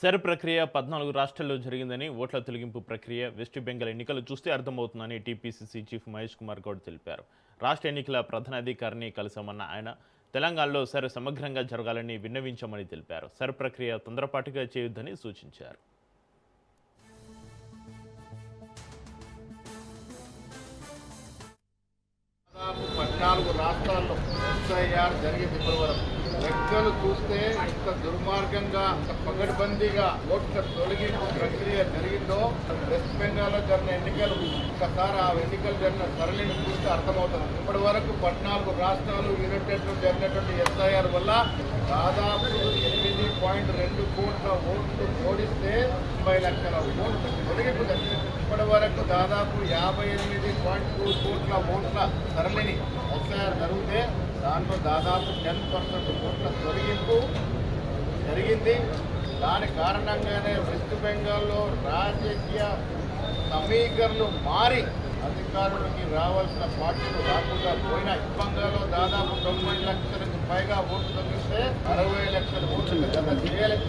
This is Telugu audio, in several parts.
సర్ ప్రక్రియ 14 రాష్ట్రాల్లో జరిగిందని, ఓట్ల తొలగింపు ప్రక్రియ వెస్ట్ బెంగాల్ ఎన్నికలు చూస్తే అర్థమవుతుందని టీపీసీసీ చీఫ్ మహేష్ కుమార్ గౌడ్ తెలిపారు. రాష్ట్ర ఎన్నికల ప్రధానాధికారిని కలిశామన్న ఆయన తెలంగాణలో సర్ సమగ్రంగా జరగాలని విన్నవించామని తెలిపారు. సర్ ప్రక్రియ తొందరపాటుగా చేయొద్దని సూచించారు. దాదాపు 14 రాష్ట్రాల్లో ఎస్ఐఆర్ జరిగింది ఇప్పటివరకు. లెక్కలు చూస్తే ఇంత దుర్మార్గంగా ఇంత పగడ్బందీగా ఓట్ల తొలగింపు ప్రక్రియ జరిగిందో వెస్ట్ బెంగాల్లో జరిగిన ఎన్నికలు ఒకసారి ఆ ఎన్నికలు జరిగిన సరళిని చూస్తే అర్థమవుతుంది. ఇప్పటి వరకు 14 రాష్ట్రాలు యునైటెడ్లో జరిగినటువంటి ఎస్ఐఆర్ వల్ల దాదాపు 8.2 కోట్ల ఓట్లు ఓడిస్తే 90 లక్షల ఓట్లు తొలగింపు జరిగింది. ఇప్పటి వరకు దాదాపు 58.2 కోట్ల ఓట్ల సరళిని ఎస్ఐఆర్ జరిగితే దాంట్లో దాదాపు 10% ఓట్ల తొలగింపు జరిగింది. దాని కారణంగానే వెస్ట్ బెంగాల్లో రాజకీయ సమీకరణలు మారి అధికారులకి రావాల్సిన పార్టీలు రాకుండా పోయినాయి. బెంగాల్లో దాదాపు 90 లక్షలకు పైగా ఓట్లు తగ్గిస్తే 60 లక్షల ఓట్లు గత చేయలేదు.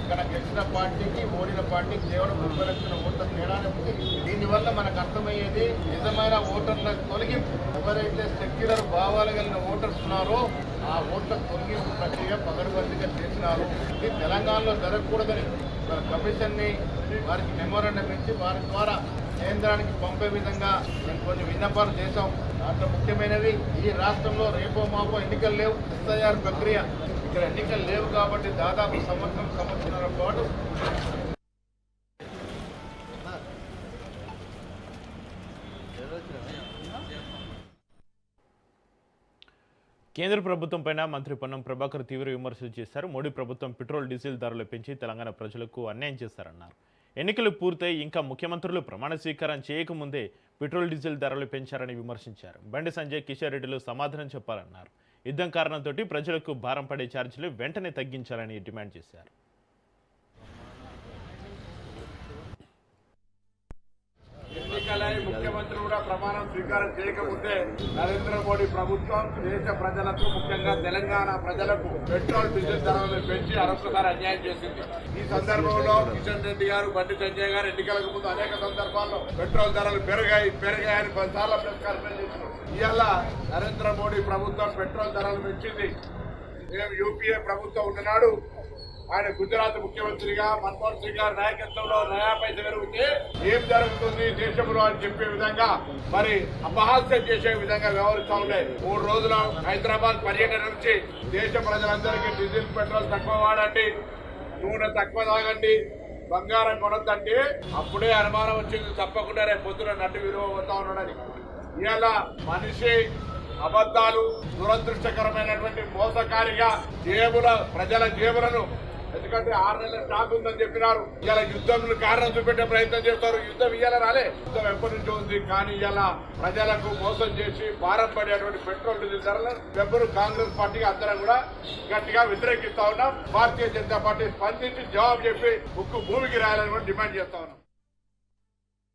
అక్కడ గెలిచిన పార్టీకి ఓడిన పార్టీకి కేవలం 30 లక్షల ఓట్ల తేడానే ఉంది. దీనివల్ల మనకు అర్థమయ్యేది నిజమైన ఓటర్ల తొలగింపు. ఎవరైతే సెక్యులర్ భావాలు కలిగిన ఓటర్స్ ఉన్నారో ఆ ఓట్ల తొలగింపు ప్రక్రియ పగడబందీగా చేసినారు. ఇది తెలంగాణలో జరగకూడదని కమిషన్ని వారికి మెమోరాండం ఇచ్చి వారి ద్వారా కేంద్రానికి పంపే విధంగా మేము కొన్ని విన్నపాలు చేశాం. దాంట్లో ముఖ్యమైనవి ఈ రాష్ట్రంలో రేపో మాపో ఎన్నికలు లేవు. ఎస్ఐఆర్ ప్రక్రియ ఇక్కడ ఎన్నికలు లేవు కాబట్టి దాదాపు సంవత్సరాల పాటు కేంద్ర ప్రభుత్వంపై మంత్రి పొన్నం ప్రభాకర్ తీవ్ర విమర్శలు చేశారు. మోడీ ప్రభుత్వం పెట్రోల్ డీజిల్ ధరలు పెంచి తెలంగాణ ప్రజలకు అన్యాయం చేశారన్నారు. ఎన్నికలు పూర్తయి ఇంకా ముఖ్యమంత్రులు ప్రమాణ స్వీకారం చేయకముందే పెట్రోల్ డీజిల్ ధరలు పెంచారని విమర్శించారు. బండి సంజయ్, కిషన్ రెడ్డిలు సమాధానం చెప్పాలన్నారు. యుద్ధం కారణంతో ప్రజలకు భారం పడే ఛార్జీలు వెంటనే తగ్గించాలని డిమాండ్ చేశారు. ఎన్నికలై ముఖ్యమంత్రి కూడా ప్రమాణం స్వీకారం చేయకముందే నరేంద్ర మోడీ ప్రభుత్వం దేశ ప్రజలకు, ముఖ్యంగా తెలంగాణ ప్రజలకు పెట్రోల్ డీజిల్ ధరలను పెంచి మరొకసారి అన్యాయం చేసింది. ఈ సందర్భంలో కిషన్ రెడ్డి గారు, బండి సంజయ్ గారు ఎన్నికలకు ముందు అనేక సందర్భాల్లో పెట్రోల్ ధరలు పెరిగాయని 10 సార్లు ప్రెస్ కాన్ఫరెన్స్ చేశారు. ఇవాళ నరేంద్ర మోడీ ప్రభుత్వం పెట్రోల్ ధరలు పెంచింది. మేము యూపీఏ ప్రభుత్వం ఉన్ననాడు ఆయన గుజరాత్ ముఖ్యమంత్రిగా మన్మోహన్ సింగ్ గారి నాయకత్వంలో నయా పైస పెరిగితే ఏం జరుగుతుంది దేశంలో అని చెప్పే విధంగా మరి అపహాస్యం చేసే విధంగా వ్యవహరిస్తూ ఉన్నాయి. 3 రోజుల హైదరాబాద్ పర్యటన నుంచి దేశ ప్రజలందరికీ డీజిల్ పెట్రోల్ తక్కువ వాడండి, నూనె తక్కువ తాగండి, బంగారం కొనొద్దంటే అప్పుడే అనుమానం వచ్చింది. తప్పకుండా రేపు పొద్దున నటు విలువ పోతా ఉన్నాడని. ఇవాళ మనిషి అబద్ధాలు, దురదృష్టకరమైనటువంటి మోసకారిగా ప్రజల జేబులను, ఎందుకంటే 6 నెలల స్టాక్ ఉందని చెప్పినారు. ఇలా యుద్ధంలో కారణం చూపెట్టే ప్రయత్నం చేస్తారు. యుద్ధం ఇవాళ రాలే, యుద్ధం ఎప్పటి నుంచో ఉంది. కానీ ఇలా ప్రజలకు మోసం చేసి భారం పడేటువంటి పెట్రోల్ డీజిల్ ధరలను ఎవరు కాంగ్రెస్ పార్టీకి అందరం కూడా గట్టిగా వ్యతిరేకిస్తా ఉన్నాం. భారతీయ జనతా పార్టీ స్పందించి జవాబు చెప్పి భూమికి రాయాలని కూడా డిమాండ్ చేస్తా ఉన్నాం.